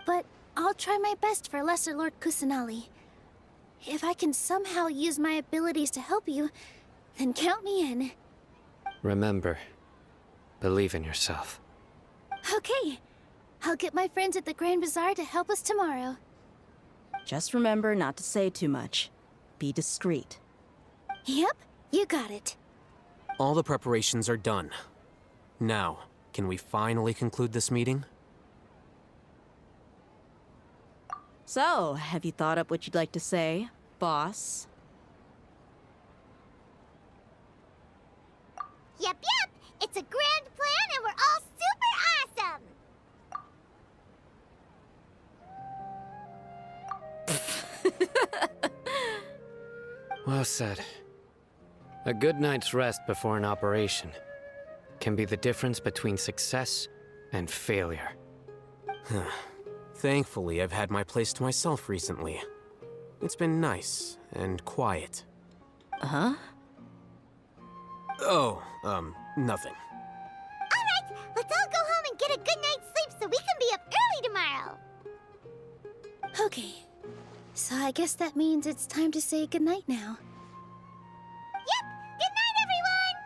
but I'll try my best for Lesser Lord Kusanali. If I can somehow use my abilities to help you, then count me in. Remember, believe in yourself. Okay. I'll get my friends at the Grand Bazaar to help us tomorrow. Just remember not to say too much. Be discreet. Yep, you got it. All the preparations are done. Now, can we finally conclude this meeting? So, have you thought up what you'd like to say, boss? Yep. It's a grand plan and we're all super awesome! Well said. A good night's rest before an operation can be the difference between success and failure. Thankfully, I've had my place to myself recently. It's been nice and quiet. Huh? Oh, nothing. Alright, let's all go home and get a good night's sleep so we can be up early tomorrow! Okay. So I guess that means it's time to say goodnight now. Yep! Good night, everyone!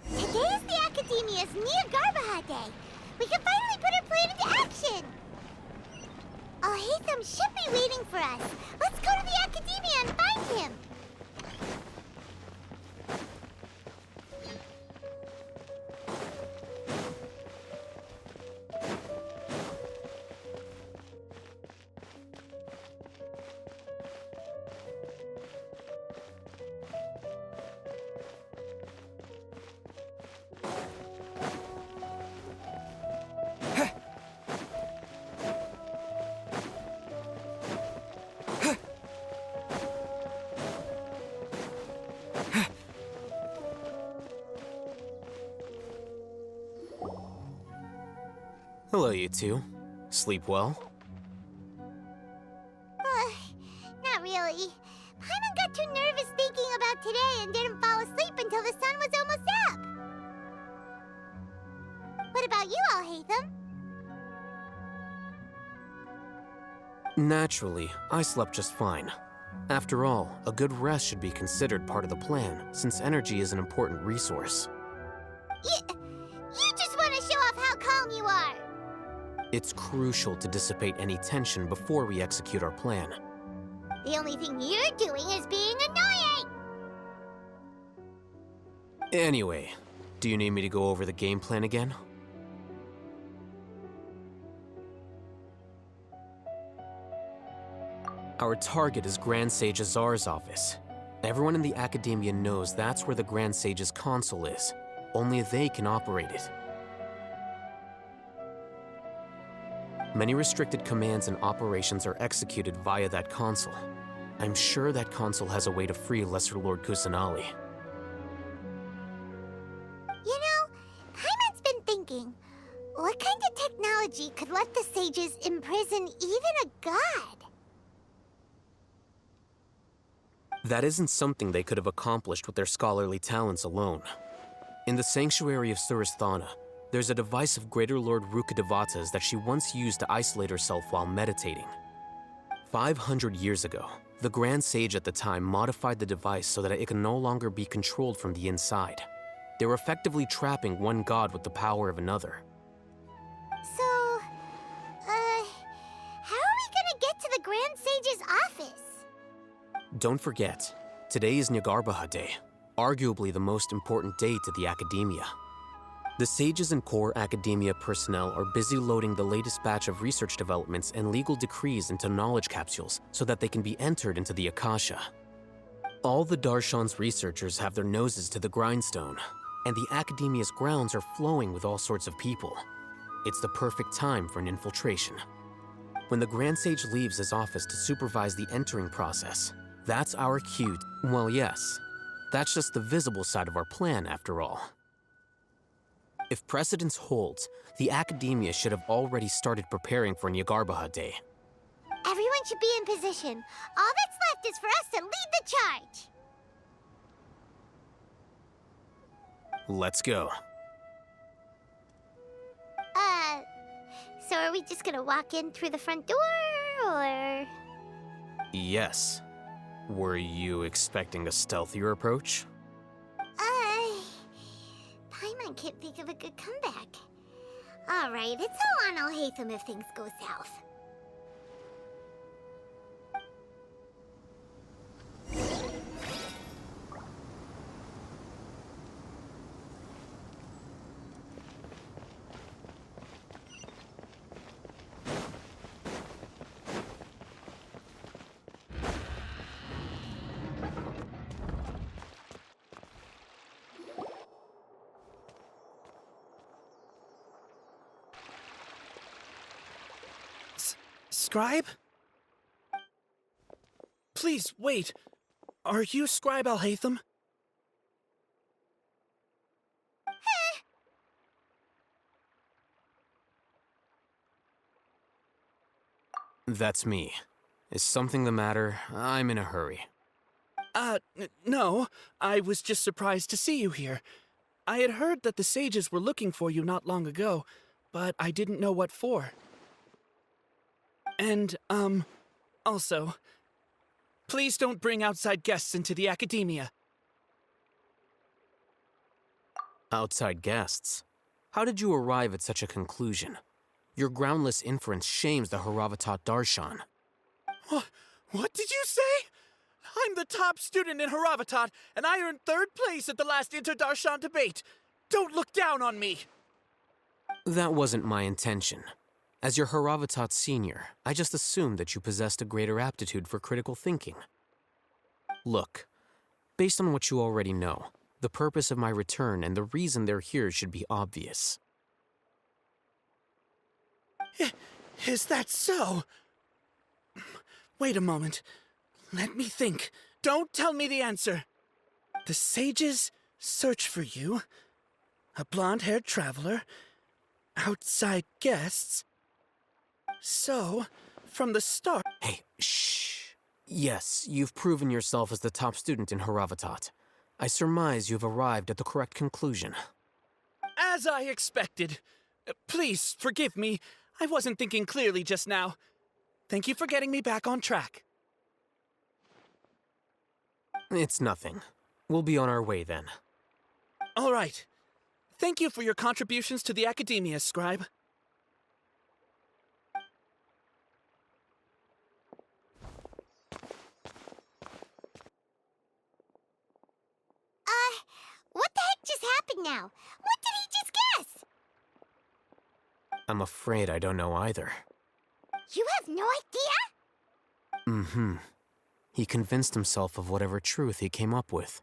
Today is the Academia's Nia Garbaha Day. We can finally put our plan into action. Al-Haytham should be waiting for us. Let's go to the Academia and find him. Hello, you two. Sleep well? Not really. Paimon got too nervous thinking about today and didn't fall asleep until the sun was almost up. What about you, Al-Haytham? Naturally, I slept just fine. After all, a good rest should be considered part of the plan, since energy is an important resource. You just want to show off how calm you are. It's crucial to dissipate any tension before we execute our plan. The only thing you're doing is being annoying. Anyway, do you need me to go over the game plan again? Our target is Grand Sage Azar's office. Everyone in the Academia knows that's where the Grand Sage's console is. Only they can operate it. Many restricted commands and operations are executed via that console. I'm sure that console has a way to free Lesser Lord Kusanali. You know, Paimon's been thinking, what kind of technology could let the sages imprison even a god? That isn't something they could have accomplished with their scholarly talents alone. In the sanctuary of Suristhana, there's a device of Greater Lord Rukkhadevata's that she once used to isolate herself while meditating. 500 years ago, the Grand Sage at the time modified the device so that it can no longer be controlled from the inside. They were effectively trapping one god with the power of another. So, how are Grand Sage's office? Don't forget, today is Nyargarbaha Day, arguably the most important day to the academia. The sages and core academia personnel are busy loading the latest batch of research developments and legal decrees into knowledge capsules so that they can be entered into the Akasha. All the Darshan's researchers have their noses to the grindstone, and the academia's grounds are flowing with all sorts of people. It's the perfect time for an infiltration. When the Grand Sage leaves his office to supervise the entering process, that's our cue. Well, yes, that's just the visible side of our plan, after all. If precedence holds, the academia should have already started preparing for Nyargarbaha Day. Everyone should be in position. All that's left is for us to lead the charge. Let's go. So are we just gonna walk in through the front door, or...? Yes. Were you expecting a stealthier approach? Paimon can't think of a good comeback. Alright, it's all on Alhaitham if things go south. Scribe? Please, wait. Are you Scribe Alhaitham? That's me. Is something the matter? I'm in a hurry. No. I was just surprised to see you here. I had heard that the sages were looking for you not long ago, but I didn't know what for. And, also, please don't bring outside guests into the academia. Outside guests? How did you arrive at such a conclusion? Your groundless inference shames the Haravatat Darshan. What did you say? I'm the top student in Haravatat, and I earned 3rd place at the last Inter-Darshan debate. Don't look down on me! That wasn't my intention. As your Haravatat senior, I just assumed that you possessed a greater aptitude for critical thinking. Look, based on what you already know, the purpose of my return and the reason they're here should be obvious. Is that so? Wait a moment. Let me think. Don't tell me the answer. The sages search for you. A blonde-haired traveler. Outside guests. So, from the start... Hey, shh. Yes, you've proven yourself as the top student in Haravatat. I surmise you've arrived at the correct conclusion. As I expected. Please, forgive me. I wasn't thinking clearly just now. Thank you for getting me back on track. It's nothing. We'll be on our way then. All right. Thank you for your contributions to the academia, Scribe. What the heck just happened now? What did he just guess? I'm afraid I don't know either. You have no idea? Mm-hmm. He convinced himself of whatever truth he came up with.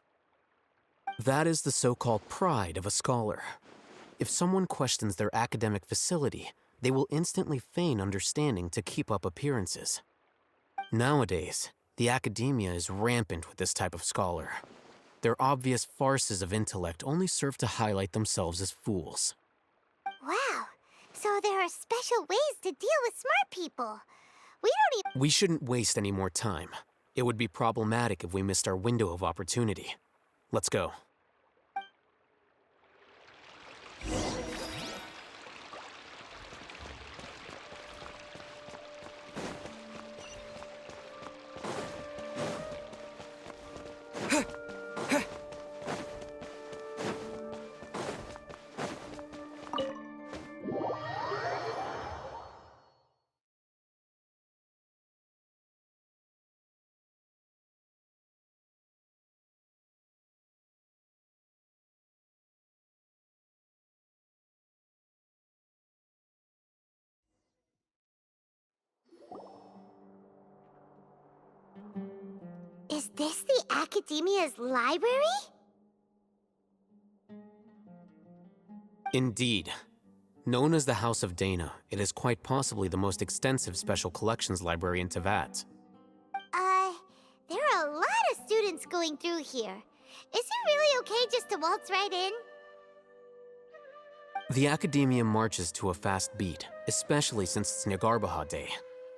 That is the so-called pride of a scholar. If someone questions their academic facility, they will instantly feign understanding to keep up appearances. Nowadays, the academia is rampant with this type of scholar. Their obvious farces of intellect only serve to highlight themselves as fools. Wow. So there are special ways to deal with smart people. We don't even... We shouldn't waste any more time. It would be problematic if we missed our window of opportunity. Let's go. this the Academia's library? Indeed. Known as the House of Dana, it is quite possibly the most extensive special collections library in Teyvat. There are a lot of students going through here. Is it really okay just to waltz right in? The Academia marches to a fast beat, especially since it's Nagarbaha Day.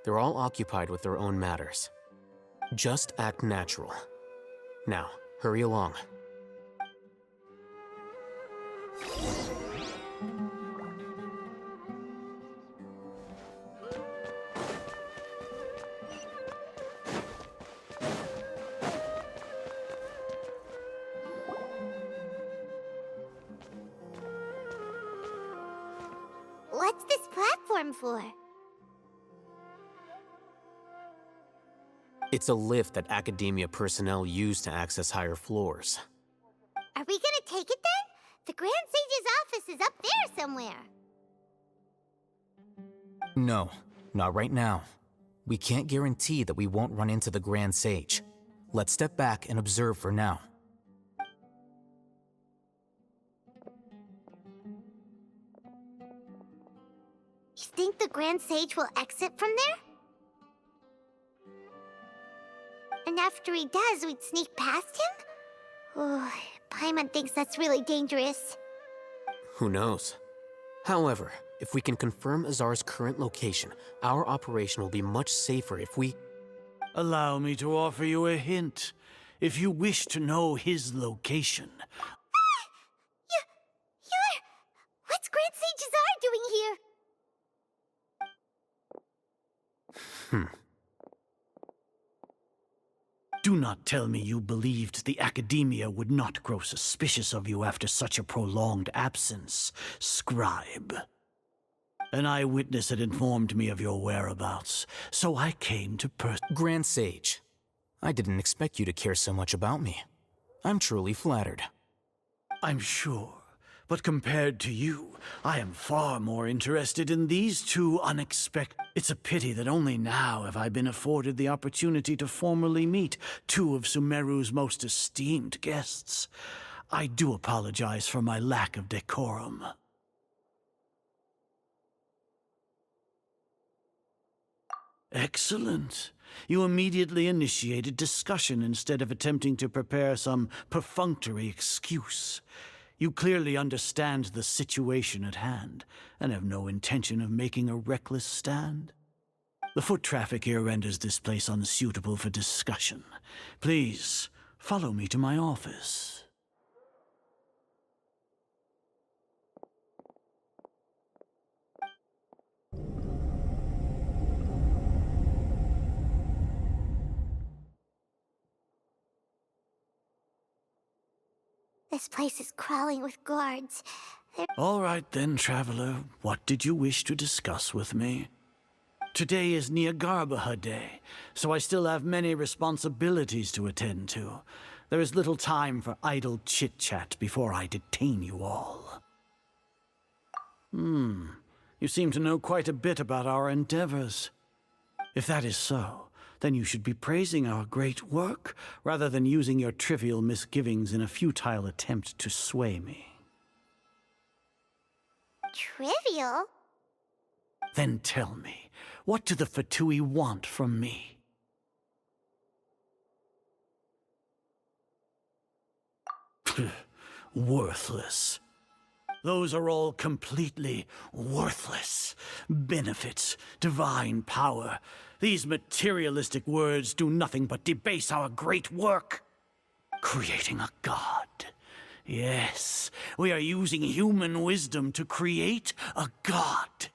They're all occupied with their own matters. Just act natural. Now, hurry along. What's this platform for? It's a lift that Academia personnel use to access higher floors. Are we gonna take it then? The Grand Sage's office is up there somewhere. No, not right now. We can't guarantee that we won't run into the Grand Sage. Let's step back and observe for now. You think the Grand Sage will exit from there? And after he does, we'd sneak past him? Oh, Paimon thinks that's really dangerous. Who knows? However, if we can confirm Azar's current location, our operation will be much safer if we... Allow me to offer you a hint. If you wish to know his location... What's Grand Sage Azar doing here? Do not tell me you believed the Academia would not grow suspicious of you after such a prolonged absence, scribe. An eyewitness had informed me of your whereabouts, so I came to Grand Sage, I didn't expect you to care so much about me. I'm truly flattered. I'm sure, but compared to you, I am far more interested in these two unexpected... It's a pity that only now have I been afforded the opportunity to formally meet two of Sumeru's most esteemed guests. I do apologize for my lack of decorum. Excellent. You immediately initiated discussion instead of attempting to prepare some perfunctory excuse. You clearly understand the situation at hand, and have no intention of making a reckless stand. The foot traffic here renders this place unsuitable for discussion. Please, follow me to my office. This place is crawling with guards. All right then, traveler. What did you wish to discuss with me? Today is Nagarbaha Day, so I still have many responsibilities to attend to. There is little time for idle chit-chat before I detain you all. You seem to know quite a bit about our endeavors. If that is so, then you should be praising our great work, rather than using your trivial misgivings in a futile attempt to sway me. Trivial? Then tell me, what do the Fatui want from me? Worthless. Those are all completely worthless. Benefits, divine power. These materialistic words do nothing but debase our great work. Creating a god. Yes, we are using human wisdom to create a god.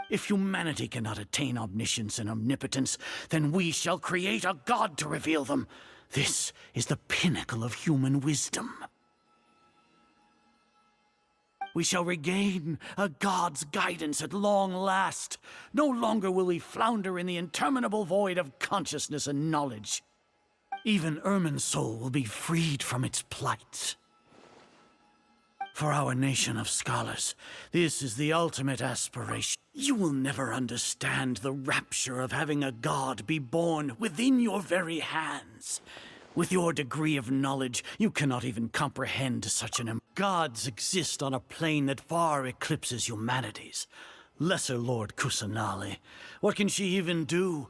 If humanity cannot attain omniscience and omnipotence, then we shall create a god to reveal them. This is the pinnacle of human wisdom. We shall regain a god's guidance at long last. No longer will we flounder in the interminable void of consciousness and knowledge. Even Irminsul will be freed from its plight. For our nation of scholars, this is the ultimate aspiration. You will never understand the rapture of having a god be born within your very hands. With your degree of knowledge, you cannot even comprehend such an... Gods exist on a plane that far eclipses humanity's. Lesser Lord Kusanali, what can she even do?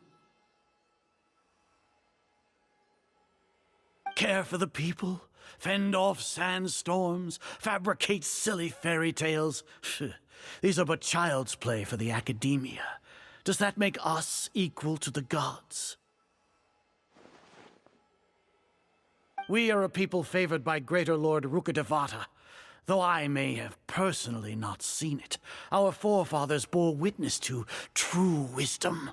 Care for the people? Fend off sandstorms? Fabricate silly fairy tales? These are but child's play for the academia. Does that make us equal to the gods? We are a people favored by Greater Lord Rukkhadevata. Though I may have personally not seen it, our forefathers bore witness to true wisdom.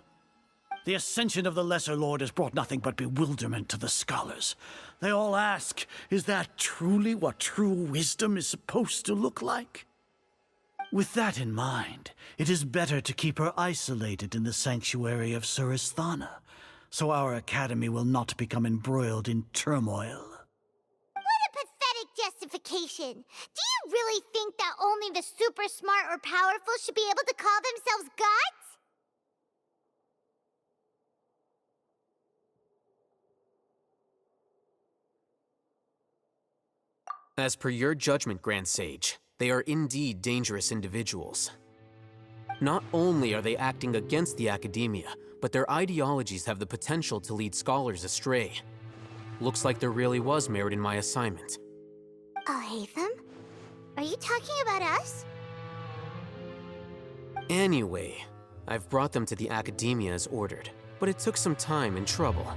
The ascension of the Lesser Lord has brought nothing but bewilderment to the scholars. They all ask, is that truly what true wisdom is supposed to look like? With that in mind, it is better to keep her isolated in the sanctuary of Suristhana, so our academy will not become embroiled in turmoil. What a pathetic justification! Do you really think that only the super smart or powerful should be able to call themselves gods? As per your judgment, Grand Sage, they are indeed dangerous individuals. Not only are they acting against the academia, but their ideologies have the potential to lead scholars astray. Looks like there really was merit in my assignment. Oh, Hatham? Are you talking about us? Anyway, I've brought them to the academia as ordered, but it took some time and trouble.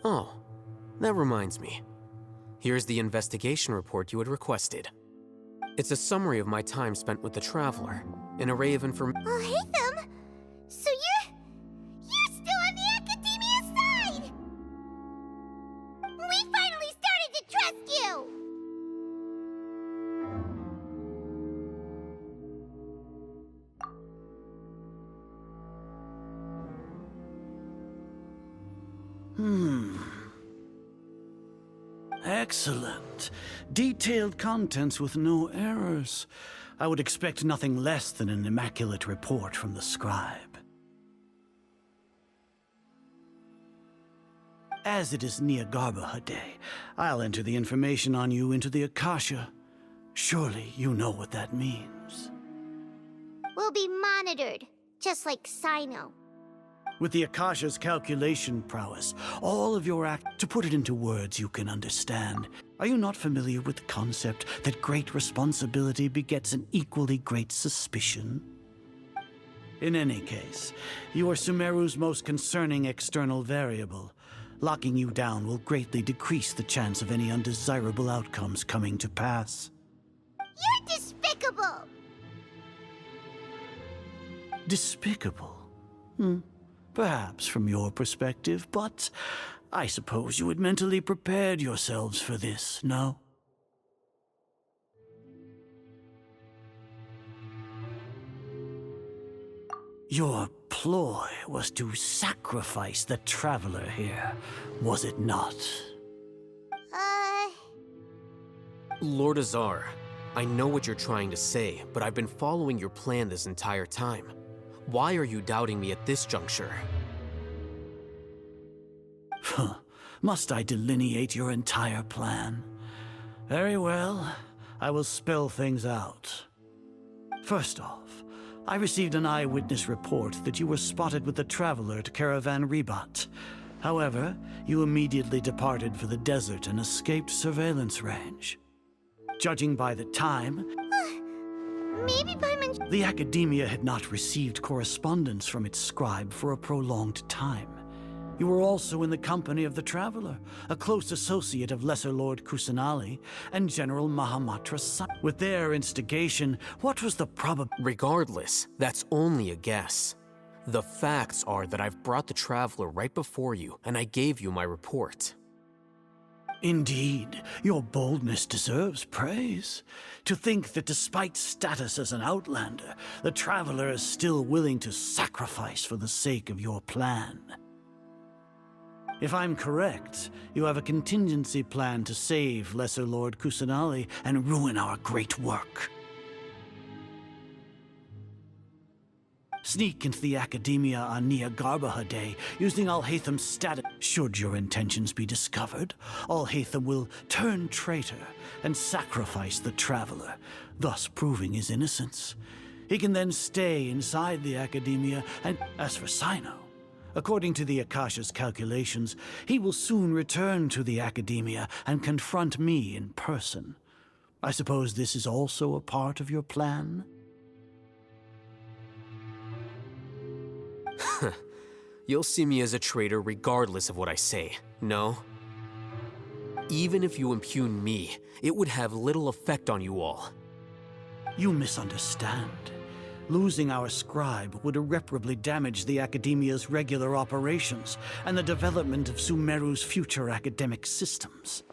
Oh, that reminds me. Here's the investigation report you had requested. It's a summary of my time spent with the Traveler, an array of information. Oh, Hatham? So you're still on the academia side! We finally started to trust you! Excellent. Detailed contents with no errors. I would expect nothing less than an immaculate report from the scribe. As it is Niagarbha Day, I'll enter the information on you into the Akasha. Surely you know what that means. We'll be monitored, just like Sino. With the Akasha's calculation prowess, all of your to put it into words you can understand, are you not familiar with the concept that great responsibility begets an equally great suspicion? In any case, you are Sumeru's most concerning external variable. Locking you down will greatly decrease the chance of any undesirable outcomes coming to pass. You're despicable! Despicable? Perhaps from your perspective, but I suppose you had mentally prepared yourselves for this, no? Your ploy was to sacrifice the Traveler here, was it not? Lord Azar, I know what you're trying to say, but I've been following your plan this entire time. Why are you doubting me at this juncture? Must I delineate your entire plan? Very well, I will spell things out. First off, I received an eyewitness report that you were spotted with the Traveler to Caravan Ribat. However, you immediately departed for the desert and escaped surveillance range. Judging by the time, Maybe Paimon... the Academia had not received correspondence from its scribe for a prolonged time. You were also in the company of the Traveler, a close associate of Lesser Lord Kusanali and General Mahamatra Sun. With their instigation, what was the Regardless, that's only a guess. The facts are that I've brought the Traveler right before you, and I gave you my report. Indeed, your boldness deserves praise. To think that despite status as an outlander, the Traveler is still willing to sacrifice for the sake of your plan. If I'm correct, you have a contingency plan to save Lesser Lord Kusanali and ruin our great work. Sneak into the Academia on Nia Garbaha Day using Alhaitham's status. Should your intentions be discovered, Alhaitham will turn traitor and sacrifice the Traveler, thus proving his innocence. He can then stay inside the Academia, and as for Sino, according to the Akasha's calculations, he will soon return to the Academia and confront me in person. I suppose this is also a part of your plan? You'll see me as a traitor regardless of what I say, no? Even if you impugn me, it would have little effect on you all. You misunderstand. Losing our scribe would irreparably damage the Academia's regular operations and the development of Sumeru's future academic systems.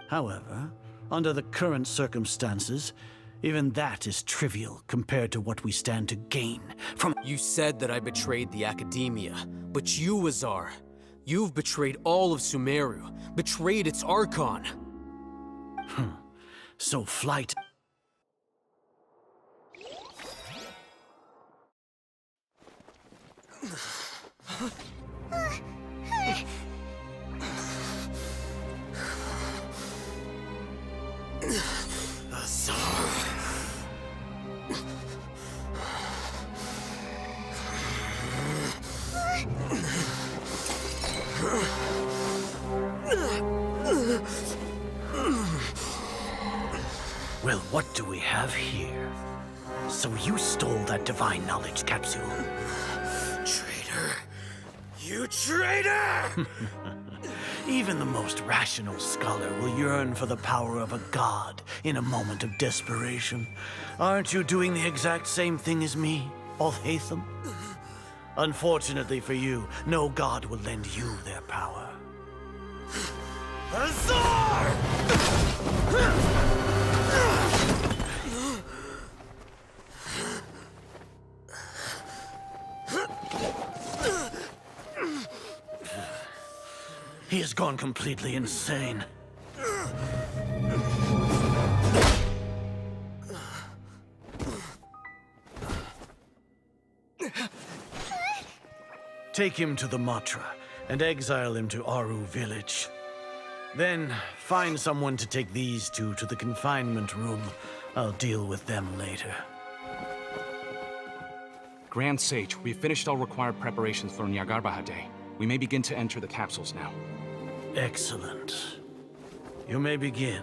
However, under the current circumstances, even that is trivial compared to what we stand to gain from— You said that I betrayed the Academia, but you, Azar, you've betrayed all of Sumeru, betrayed its Archon. So flight— Well, what do we have here? So you stole that divine knowledge capsule? Traitor! You traitor! Even the most rational scholar will yearn for the power of a god in a moment of desperation. Aren't you doing the exact same thing as me, Alhaitham? Unfortunately for you, no god will lend you their power. Azar! He has gone completely insane. Take him to the Matra and exile him to Aru village. Then find someone to take these two to the confinement room. I'll deal with them later. Grand Sage, we've finished all required preparations for Nyagarbha Day. We may begin to enter the capsules now. Excellent. You may begin.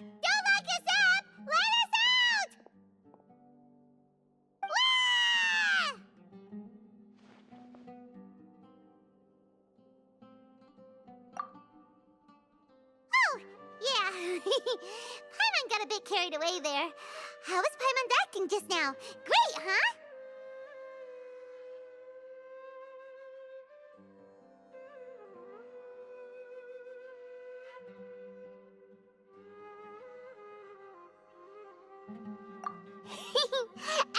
Don't lock us up! Let us out! Wah! Oh, yeah. Paimon got a bit carried away there. How was Paimon acting just now? Great, huh?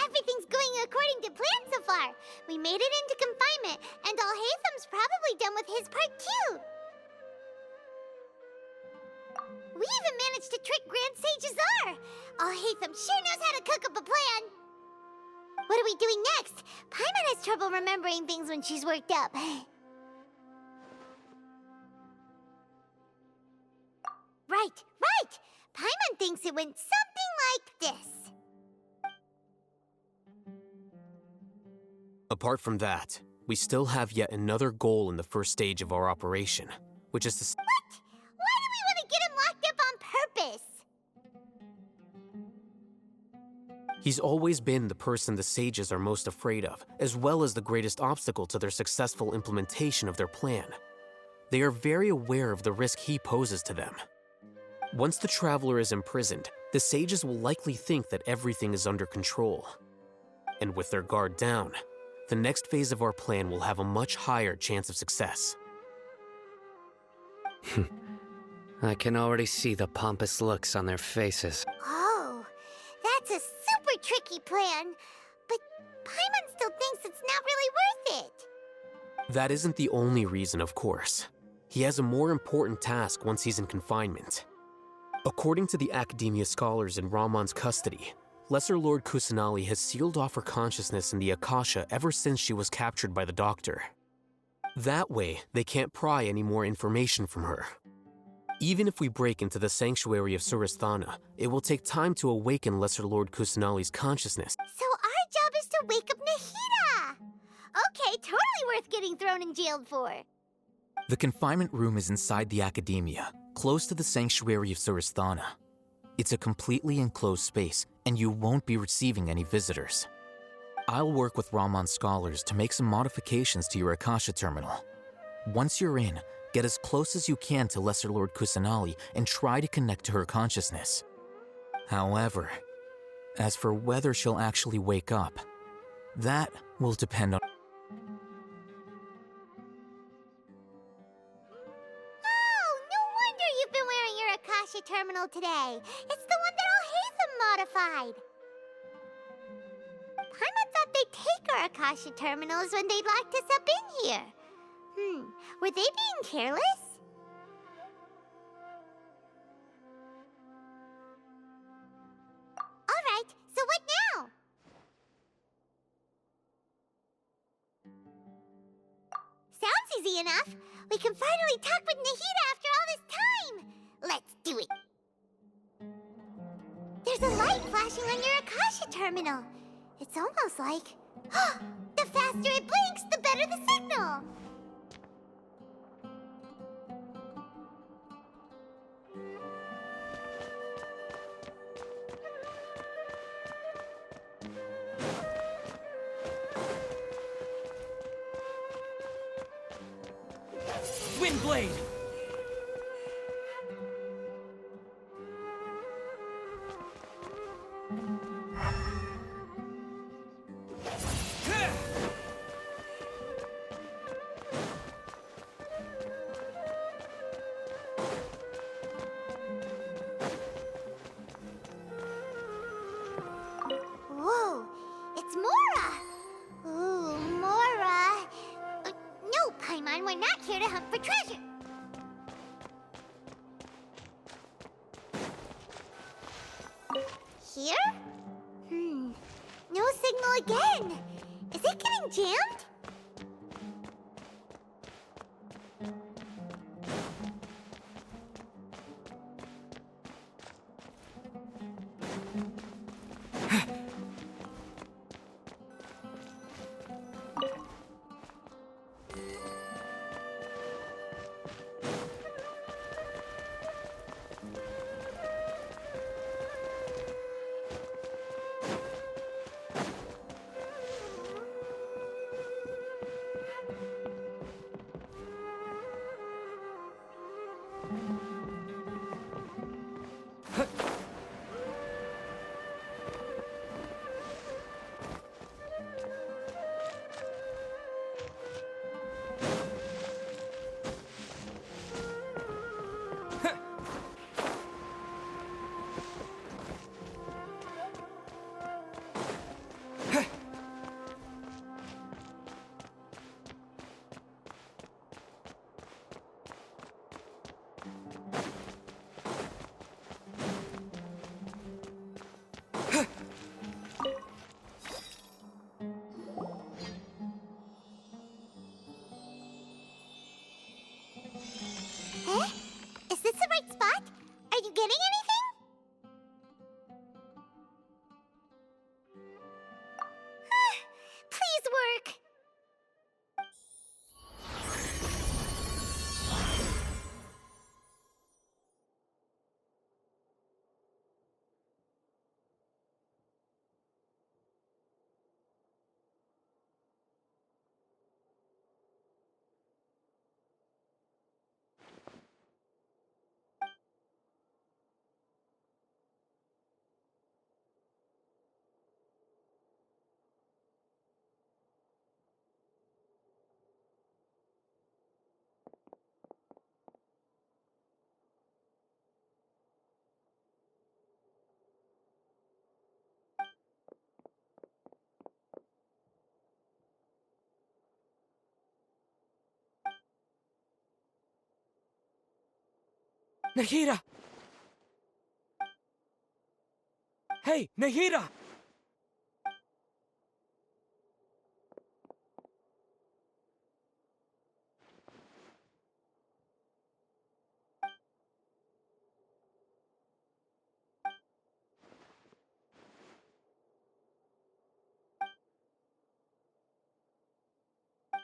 Everything's going according to plan so far. We made it into confinement, and Alhaitham's probably done with his part too. We even managed to trick Grand Sage Azar. Alhaitham sure knows how to cook up a plan. What are we doing next? Paimon has trouble remembering things when she's worked up. Right. Paimon thinks it went something like this. Apart from that, we still have yet another goal in the first stage of our operation, which is to— What? Why do we want to get him locked up on purpose? He's always been the person the sages are most afraid of, as well as the greatest obstacle to their successful implementation of their plan. They are very aware of the risk he poses to them. Once the Traveler is imprisoned, the sages will likely think that everything is under control. And with their guard down, the next phase of our plan will have a much higher chance of success. I can already see the pompous looks on their faces. Oh, that's a super tricky plan. But Paimon still thinks it's not really worth it. That isn't the only reason, of course. He has a more important task once he's in confinement. According to the Academia scholars in Ramon's custody, Lesser Lord Kusanali has sealed off her consciousness in the Akasha ever since she was captured by the Doctor. That way, they can't pry any more information from her. Even if we break into the sanctuary of Surasthana, it will take time to awaken Lesser Lord Kusanali's consciousness. So our job is to wake up Nahida! Okay, totally worth getting thrown and jailed for. The confinement room is inside the Academia, close to the sanctuary of Surasthana. It's a completely enclosed space, and you won't be receiving any visitors. I'll work with Ramon's scholars to make some modifications to your Akasha terminal. Once you're in, get as close as you can to Lesser Lord Kusanali and try to connect to her consciousness. However, as for whether she'll actually wake up, that will depend on... Oh, no wonder you've been wearing your Akasha terminal today. It's the one that Al-Haytham modified. Paimon thought they'd take our Akasha terminals when they locked us up in here. Were they being careless? Alright, so what now? Sounds easy enough. We can finally talk with Nahida after all this time. Let's do it. There's a light flashing on your Akasha terminal. It's almost like... the faster it blinks, the better the signal. Windblade! Whoa, it's Mora! Ooh, Mora! No, Paimon, we're not here to hunt for treasure. Here? No signal again. Is it getting jammed? Nahida! Hey, Nahida!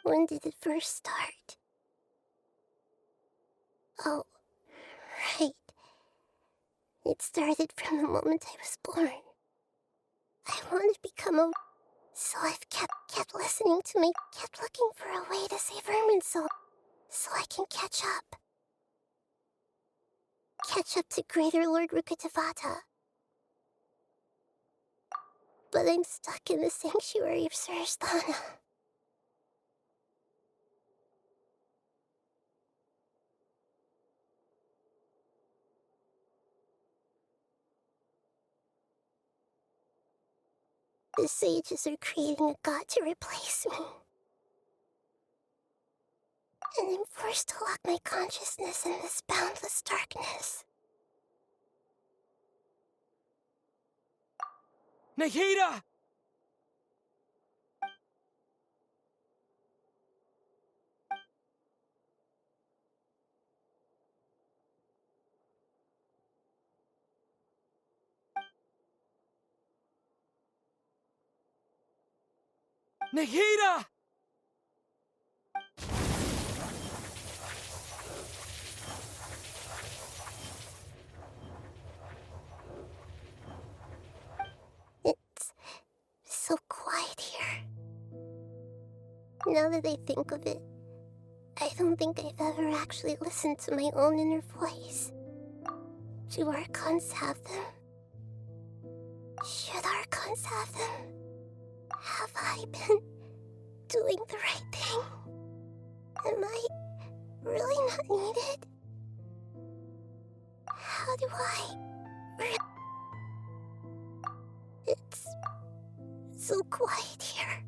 When did it first start? Oh, right. It started from the moment I was born. I wanted to become a... So I've kept listening to me, kept looking for a way to save Irminsul, so I can catch up. Catch up to Greater Lord Rukkhadevata. But I'm stuck in the sanctuary of Surasthana. The sages are creating a god to replace me. And I'm forced to lock my consciousness in this boundless darkness. Nahida! Nahida! It's so quiet here. Now that I think of it, I don't think I've ever actually listened to my own inner voice. Do Archons have them? Should Archons have them? Have I been doing the right thing? Am I really not needed? How do I... It's so quiet here.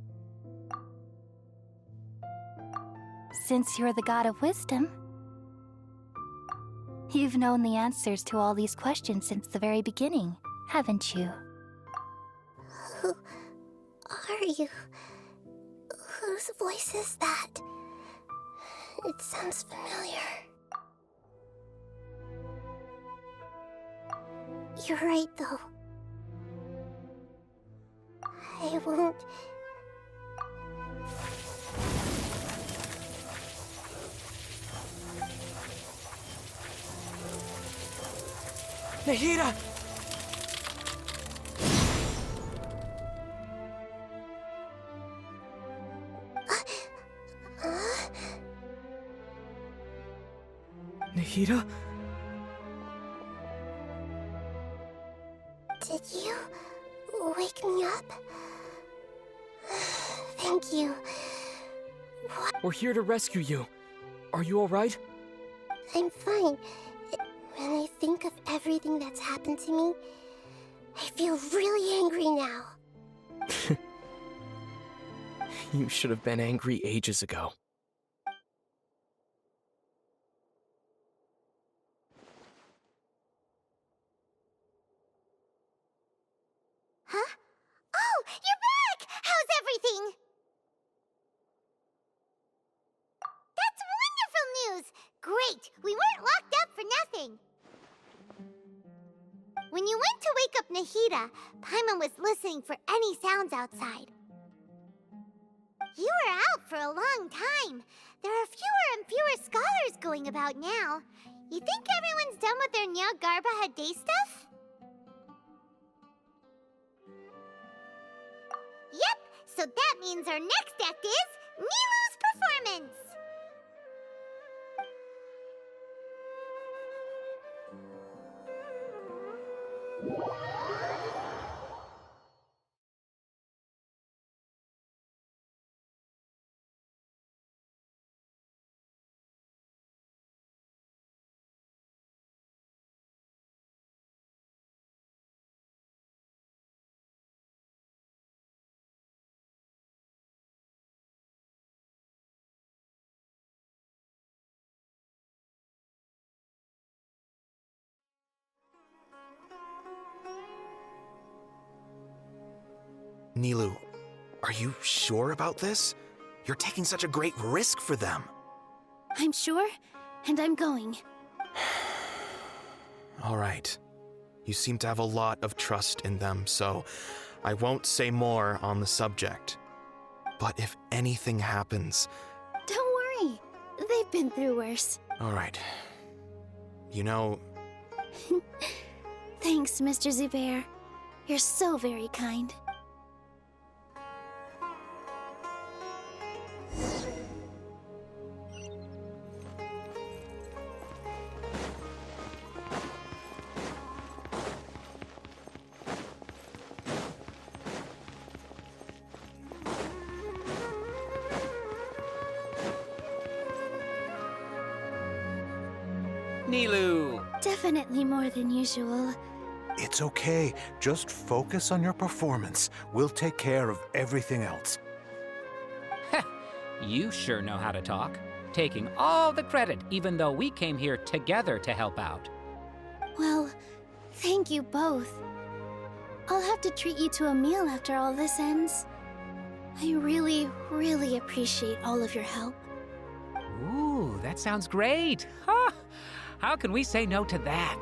Since you're the god of wisdom, you've known the answers to all these questions since the very beginning, haven't you? Who are you? Whose voice is that? It sounds familiar. You're right, though. I won't... Nahida! Nahida? Did you wake me up? Thank you. We're here to rescue you. Are you alright? I'm fine. When I think of everything that's happened to me, I feel really angry now. You should have been angry ages ago. Huh? Oh, you're back! How's everything? That's wonderful news! Great! We weren't locked up for nothing! When you went to wake up Nahida, Paimon was listening for any sounds outside. You were out for a long time. There are fewer and fewer scholars going about now. You think everyone's done with their Nyagarbha day stuff? Yep, so that means our next act is Nilou's performance! Nilu, are you sure about this? You're taking such a great risk for them. I'm sure, and I'm going. All right. You seem to have a lot of trust in them, so I won't say more on the subject. But if anything happens... Don't worry. They've been through worse. All right. You know... Thanks, Mr. Zubair. You're so very kind. Nilu! Definitely more than usual. It's okay. Just focus on your performance. We'll take care of everything else. You sure know how to talk. Taking all the credit, even though we came here together to help out. Well, thank you both. I'll have to treat you to a meal after all this ends. I really, really appreciate all of your help. Ooh, that sounds great. Huh? How can we say no to that?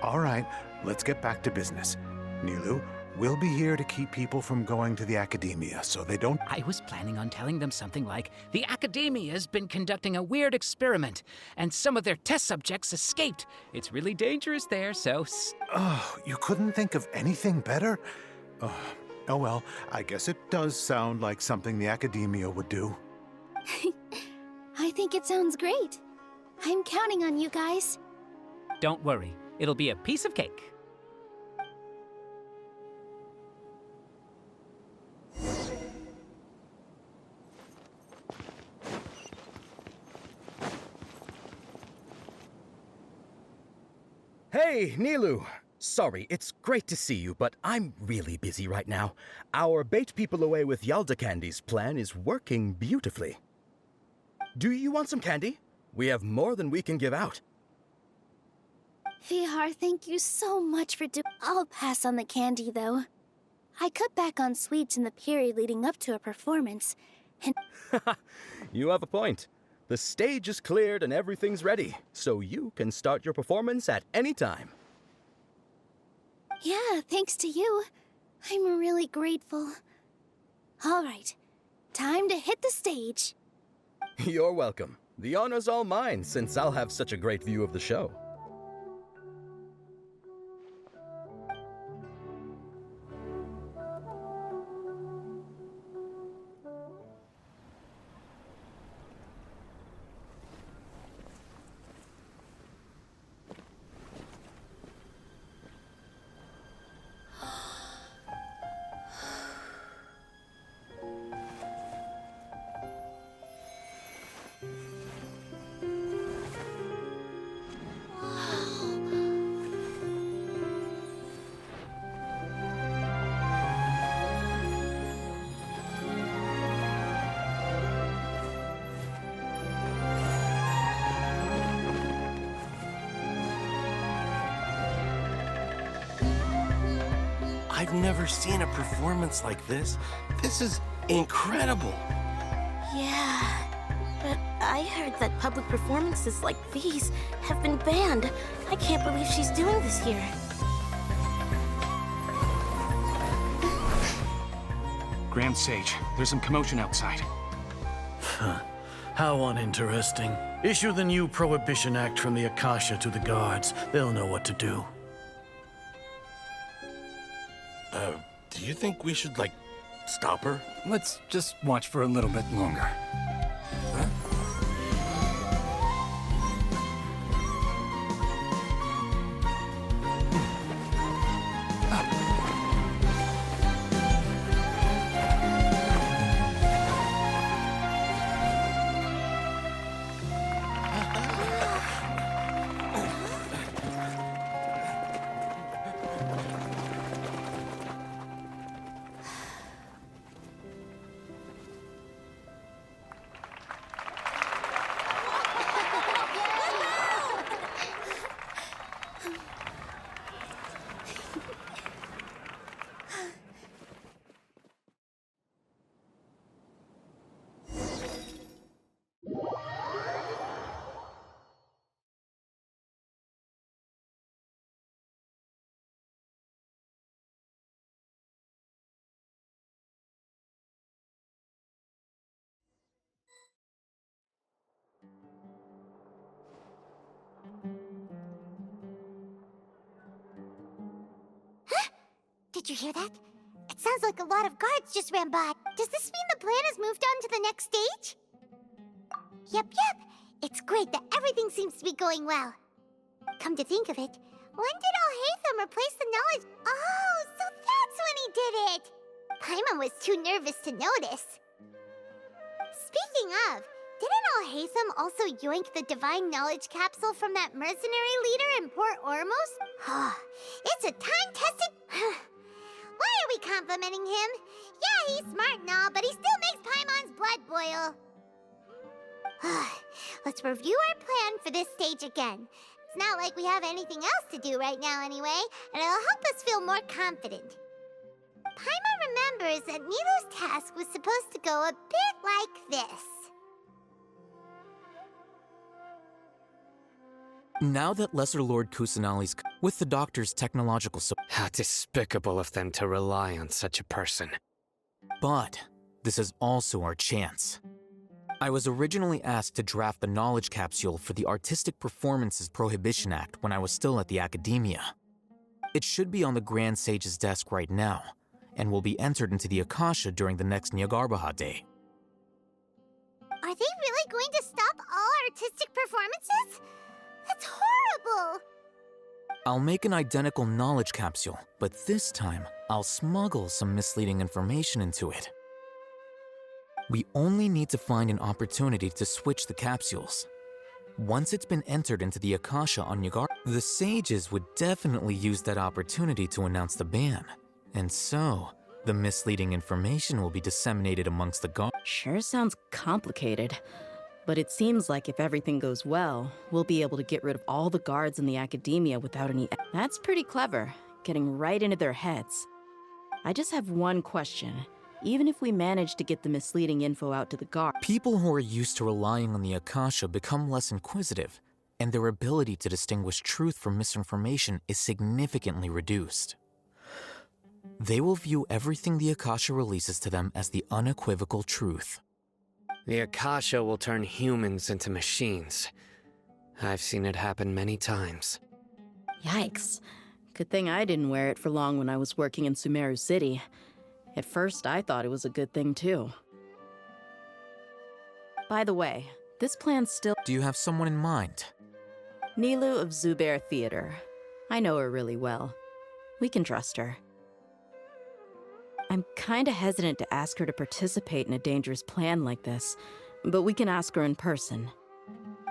All right, let's get back to business. Nilu, we'll be here to keep people from going to the academia so they don't... I was planning on telling them something like, the academia's been conducting a weird experiment, and some of their test subjects escaped. It's really dangerous there, so... Oh, you couldn't think of anything better? Oh well, I guess it does sound like something the academia would do. I think it sounds great. I'm counting on you guys. Don't worry, it'll be a piece of cake. Hey, Nilu! Sorry, it's great to see you, but I'm really busy right now. Our Bait People Away with Yalda Candies plan is working beautifully. Do you want some candy? We have more than we can give out. Vihar, thank you so much for I'll pass on the candy, though. I cut back on sweets in the period leading up to a performance, and... You have a point. The stage is cleared and everything's ready, so you can start your performance at any time. Yeah, thanks to you. I'm really grateful. All right, time to hit the stage. You're welcome. The honor's all mine, since I'll have such a great view of the show. I've never seen a performance like this. This is incredible. Yeah, but I heard that public performances like these have been banned. I can't believe she's doing this here. Grand Sage, there's some commotion outside. How uninteresting. Issue the new Prohibition Act from the Akasha to the guards. They'll know what to do. Do you think we should, stop her? Let's just watch for a little bit longer. Did you hear that? It sounds like a lot of guards just ran by. Does this mean the plan has moved on to the next stage? Yep. It's great that everything seems to be going well. Come to think of it, when did Alhaitham replace the knowledge? Oh, so that's when he did it! Paimon was too nervous to notice. Speaking of, didn't Alhaitham also yoink the divine knowledge capsule from that mercenary leader in Port Ormos? It's a time-tested... Why are we complimenting him? Yeah, he's smart and all, but he still makes Paimon's blood boil. Let's review our plan for this stage again. It's not like we have anything else to do right now anyway, and it'll help us feel more confident. Paimon remembers that Nilou's task was supposed to go a bit like this. Now that Lesser Lord Kusanali's with the doctor's technological support. How despicable of them to rely on such a person. But this is also our chance. I was originally asked to draft the knowledge capsule for the Artistic Performances Prohibition Act when I was still at the Academia. It should be on the Grand Sage's desk right now, and will be entered into the Akasha during the next Nyagarbaha Day. Are they really going to stop all artistic performances? That's horrible! I'll make an identical knowledge capsule, but this time I'll smuggle some misleading information into it. We only need to find an opportunity to switch the capsules. Once it's been entered into the Akasha on Nyagar, the sages would definitely use that opportunity to announce the ban. And so, the misleading information will be disseminated amongst the guards. Sure sounds complicated. But it seems like if everything goes well, we'll be able to get rid of all the guards in the Academia without any... That's pretty clever, getting right into their heads. I just have one question. Even if we manage to get the misleading info out to the guard... People who are used to relying on the Akasha become less inquisitive, and their ability to distinguish truth from misinformation is significantly reduced. They will view everything the Akasha releases to them as the unequivocal truth. The Akasha will turn humans into machines. I've seen it happen many times. Yikes. Good thing I didn't wear it for long when I was working in Sumeru City. At first, I thought it was a good thing, too. By the way, this plan's still... Do you have someone in mind? Nilou of Zubair Theater. I know her really well. We can trust her. I'm kinda hesitant to ask her to participate in a dangerous plan like this, but we can ask her in person.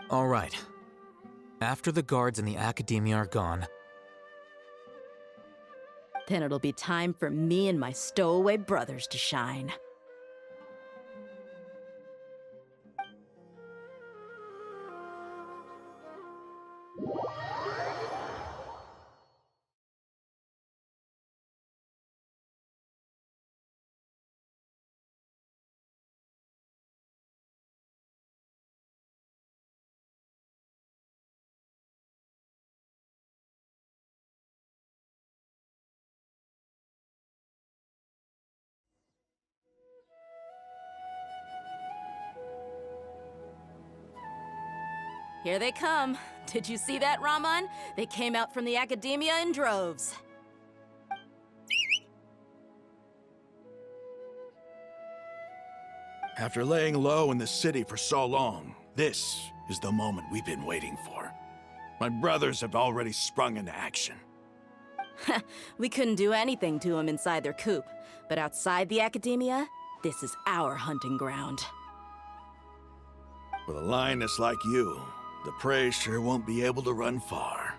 All right. After the guards in the Academia are gone, then it'll be time for me and my stowaway brothers to shine. Here they come. Did you see that, Raman? They came out from the Academia in droves. After laying low in the city for so long, this is the moment we've been waiting for. My brothers have already sprung into action. We couldn't do anything to them inside their coop, but outside the Academia, this is our hunting ground. With a lioness like you, the prey sure won't be able to run far.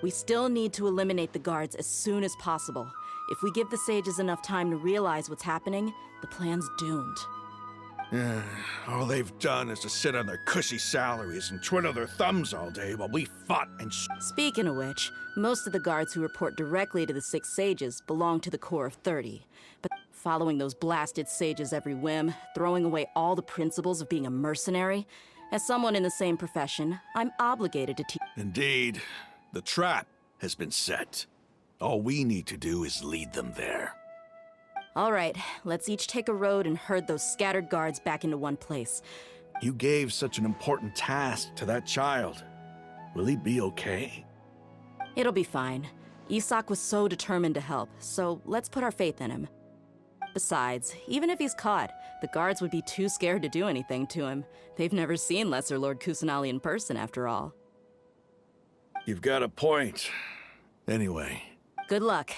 We still need to eliminate the guards as soon as possible. If we give the sages enough time to realize what's happening, the plan's doomed. All they've done is to sit on their cushy salaries and twiddle their thumbs all day while we fought and Speaking of which, most of the guards who report directly to the 6 sages belong to the Corps of 30. But following those blasted sages every whim, throwing away all the principles of being a mercenary, as someone in the same profession, I'm obligated to teach. Indeed, the trap has been set. All we need to do is lead them there. All right, let's each take a road and herd those scattered guards back into one place. You gave such an important task to that child. Will he be okay? It'll be fine. Isak was so determined to help, so let's put our faith in him. Besides, even if he's caught, the guards would be too scared to do anything to him. They've never seen Lesser Lord Kusanali in person, after all. You've got a point. Anyway. Good luck.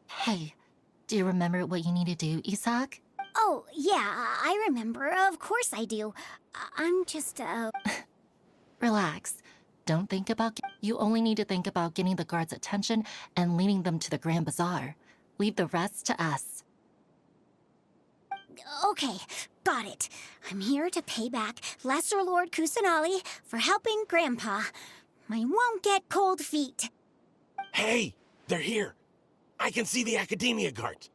Hey, do you remember what you need to do, Isak? Oh, yeah, I remember. Of course I do. I'm just, Relax. Don't think about... You only need to think about getting the guards' attention and leading them to the Grand Bazaar. Leave the rest to us. Okay, got it. I'm here to pay back Lesser Lord Kusanali for helping Grandpa. I won't get cold feet. Hey, they're here. I can see the Academia guard.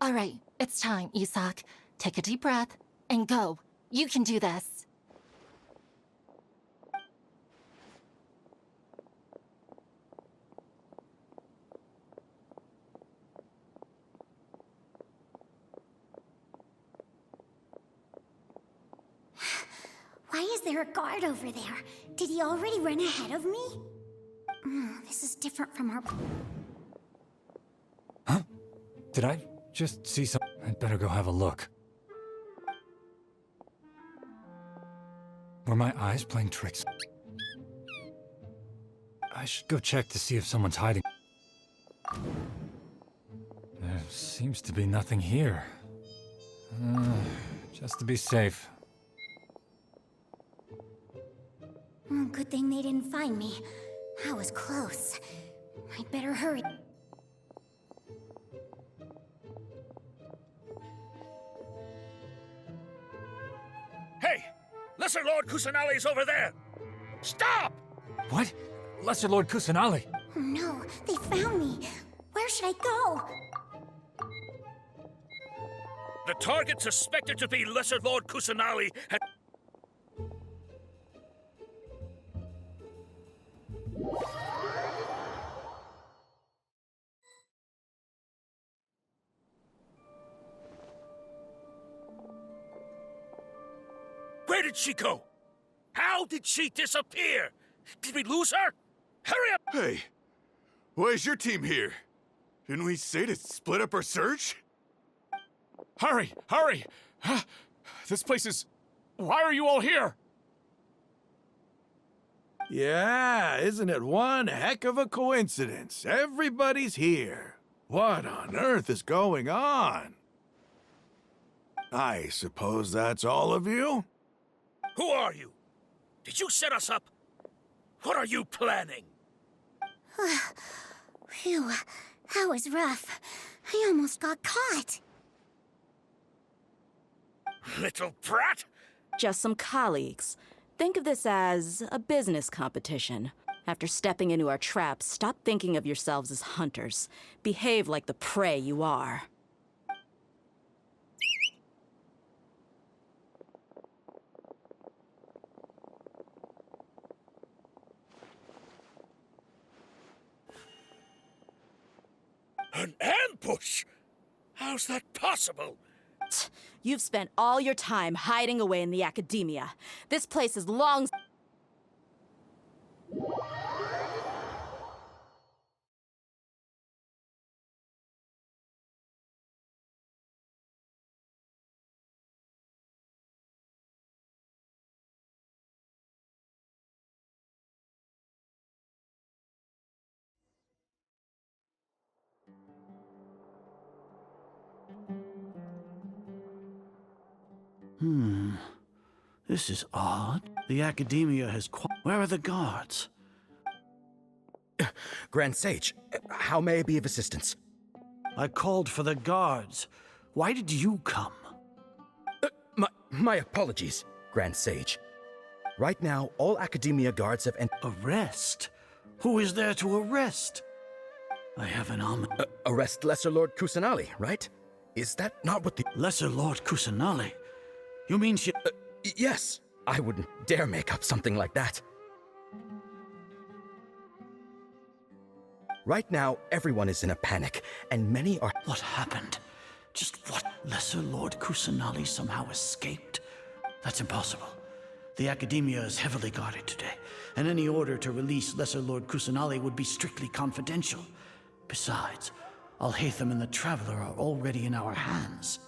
All right, it's time, Isak. Take a deep breath and go. You can do this. Why is there a guard over there? Did he already run ahead of me? This is different from our... Huh? Did I just see some... I'd better go have a look. Were my eyes playing tricks? I should go check to see if someone's hiding. There seems to be nothing here. Just to be safe. Good thing they didn't find me. That was close. I'd better hurry. Hey! Lesser Lord Kusanali's over there! Stop! What? Lesser Lord Kusanali? Oh no, they found me. Where should I go? The target suspected to be Lesser Lord Kusanali had... Where did she go? How did she disappear? Did we lose her? Hurry up! Hey, why is your team here? Didn't we say to split up our search? Hurry! Hurry! This place is... Why are you all here? Yeah, isn't it one heck of a coincidence? Everybody's here. What on earth is going on? I suppose that's all of you? Who are you? Did you set us up? What are you planning? Phew, that was rough. I almost got caught. Little brat! Just some colleagues. Think of this as a business competition. After stepping into our traps, stop thinking of yourselves as hunters. Behave like the prey you are. An ambush? How's that possible? You've spent all your time hiding away in the academia. This place is long... This is odd. The Academia has Where are the guards? Grand Sage, how may I be of assistance? I called for the guards. Why did you come? My apologies, Grand Sage. Right now, all Academia guards have Arrest? Who is there to arrest? I have an arrest Lesser Lord Kusanali, right? Is that not what the... Lesser Lord Kusanali? You mean she... Yes, I wouldn't dare make up something like that. Right now, everyone is in a panic, and many are... What happened? Just what? Lesser Lord Kusanali somehow escaped? That's impossible. The Academia is heavily guarded today, and any order to release Lesser Lord Kusanali would be strictly confidential. Besides, Alhaitham and the Traveler are already in our hands.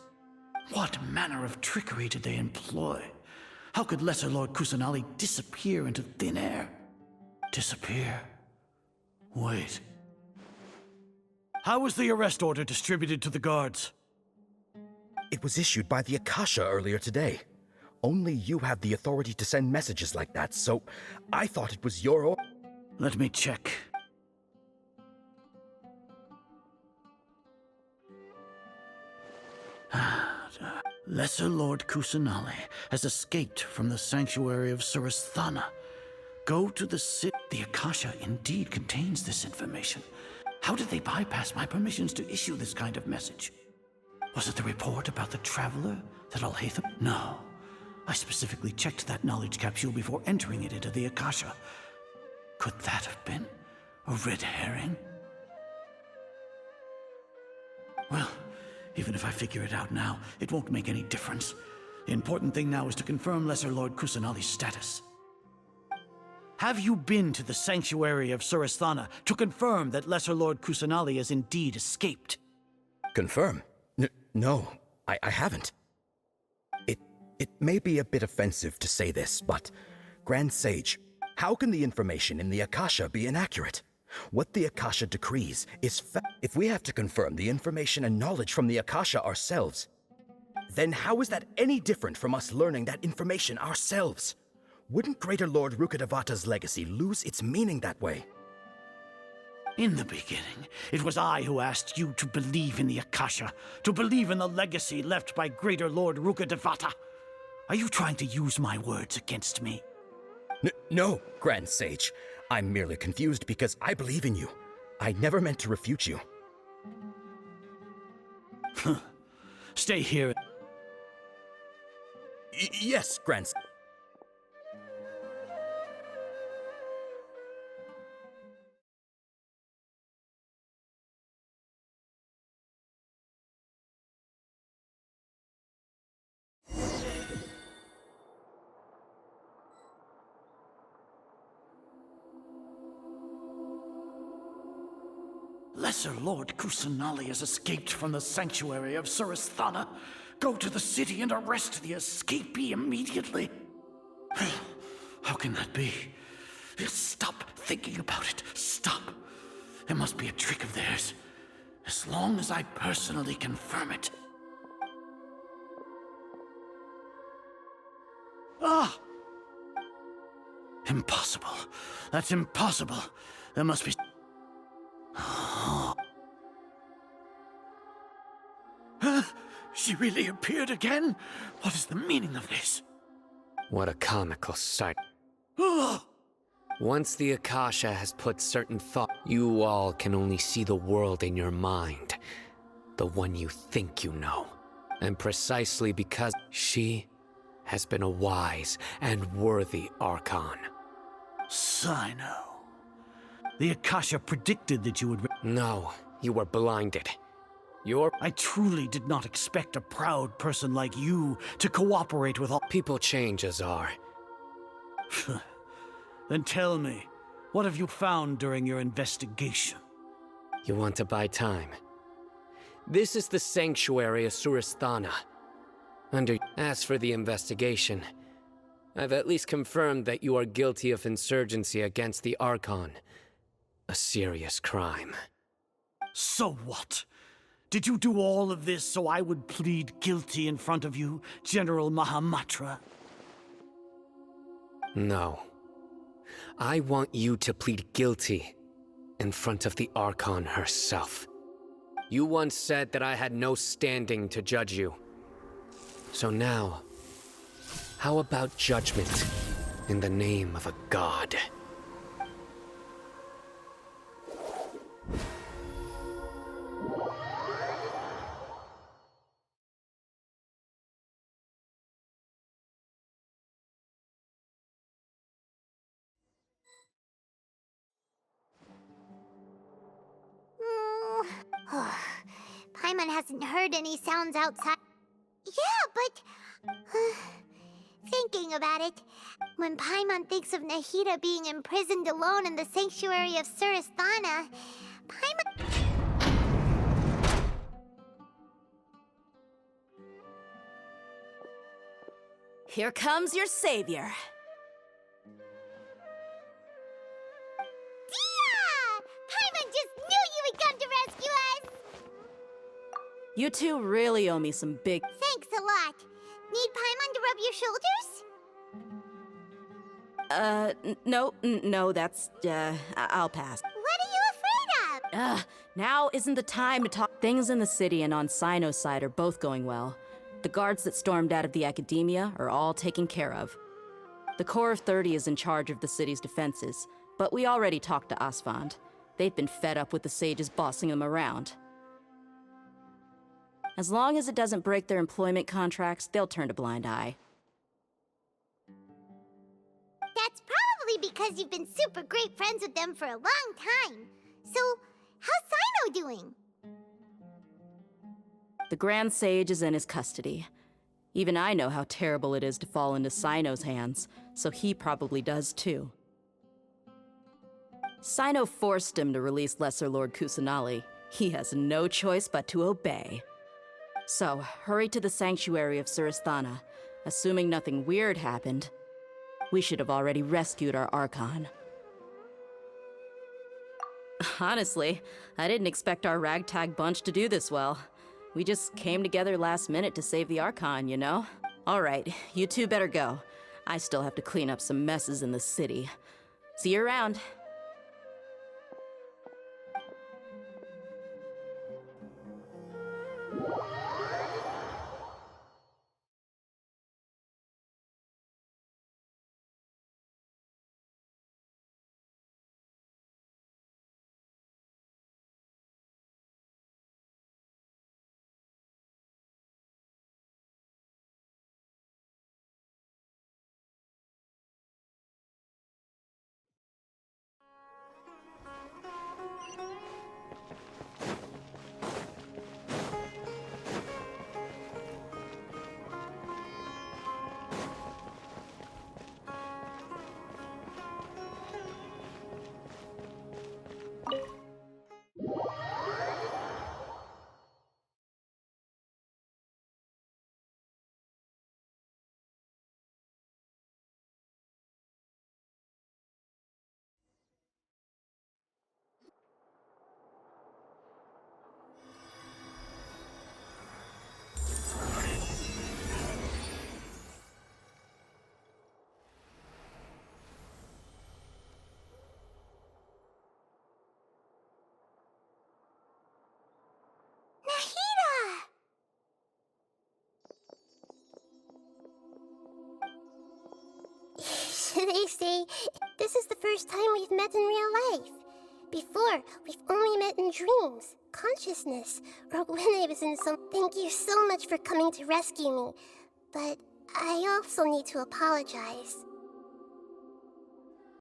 What manner of trickery did they employ? How could Lesser Lord Kusanali disappear into thin air? Disappear? Wait. How was the arrest order distributed to the guards? It was issued by the Akasha earlier today. Only you have the authority to send messages like that, so I thought it was your order. Let me check. Lesser Lord Kusanali has escaped from the sanctuary of Surasthana. Go to the city. The Akasha indeed contains this information. How did they bypass my permissions to issue this kind of message? Was it the report about the Traveler that Alhaitham? No. I specifically checked that knowledge capsule before entering it into the Akasha. Could that have been a red herring? Well, even if I figure it out now, it won't make any difference. The important thing now is to confirm Lesser Lord Kusanali's status. Have you been to the sanctuary of Surasthana to confirm that Lesser Lord Kusanali has indeed escaped? Confirm? No, I haven't. It may be a bit offensive to say this, but Grand Sage, how can the information in the Akasha be inaccurate? What the Akasha decrees is if we have to confirm the information and knowledge from the Akasha ourselves, then how is that any different from us learning that information ourselves? Wouldn't Greater Lord Rukkhadevata's legacy lose its meaning that way? In the beginning, it was I who asked you to believe in the Akasha, to believe in the legacy left by Greater Lord Rukkhadevata. Are you trying to use my words against me? No, Grand Sage. I'm merely confused because I believe in you. I never meant to refute you. Stay here. Yes, Grand Sage. Lesser Lord Kusanali has escaped from the sanctuary of Surasthana. Go to the city and arrest the escapee immediately. How can that be? Stop thinking about it. Stop. It must be a trick of theirs. As long as I personally confirm it. Ah! Impossible. That's impossible. There must be... She really appeared again? What is the meaning of this? What a comical sight. Once the Akasha has put certain thought, you all can only see the world in your mind. The one you think you know. And precisely because she has been a wise and worthy Archon. Sino. The Akasha predicted that you would... No, you were blinded. I truly did not expect a proud person like you to cooperate with all... People change, Azar. Then tell me, what have you found during your investigation? You want to buy time? This is the sanctuary of Surasthana. As for the investigation, I've at least confirmed that you are guilty of insurgency against the Archon. A serious crime. So what? Did you do all of this so I would plead guilty in front of you, General Mahamatra? No. I want you to plead guilty in front of the Archon herself. You once said that I had no standing to judge you. So now, how about judgment in the name of a god? hasn't heard any sounds outside. Yeah, but... thinking about it, when Paimon thinks of Nahida being imprisoned alone in the sanctuary of Surasthana, Paimon... Here comes your savior. Dia! Paimon just knew you would come to rescue us! You two really owe me some big... Thanks a lot. Need Paimon to rub your shoulders? No, that's, I'll pass. What are you afraid of? Now isn't the time to talk. Things in the city and on Sino's side are both going well. The guards that stormed out of the academia are all taken care of. The Corps of 30 is in charge of the city's defenses, but we already talked to Asfand. They've been fed up with the sages bossing them around. As long as it doesn't break their employment contracts, they'll turn a blind eye. That's probably because you've been super great friends with them for a long time. So, how's Sino doing? The Grand Sage is in his custody. Even I know how terrible it is to fall into Sino's hands, so he probably does too. Sino forced him to release Lesser Lord Kusanali. He has no choice but to obey. So, hurry to the sanctuary of Surasthana. Assuming nothing weird happened, we should have already rescued our Archon. Honestly, I didn't expect our ragtag bunch to do this well. We just came together last minute to save the Archon, you know? Alright, you two better go. I still have to clean up some messes in the city. See you around. They say this is the first time we've met in real life. Before, we've only met in dreams, consciousness, or when I was in some... Thank you so much for coming to rescue me. But I also need to apologize.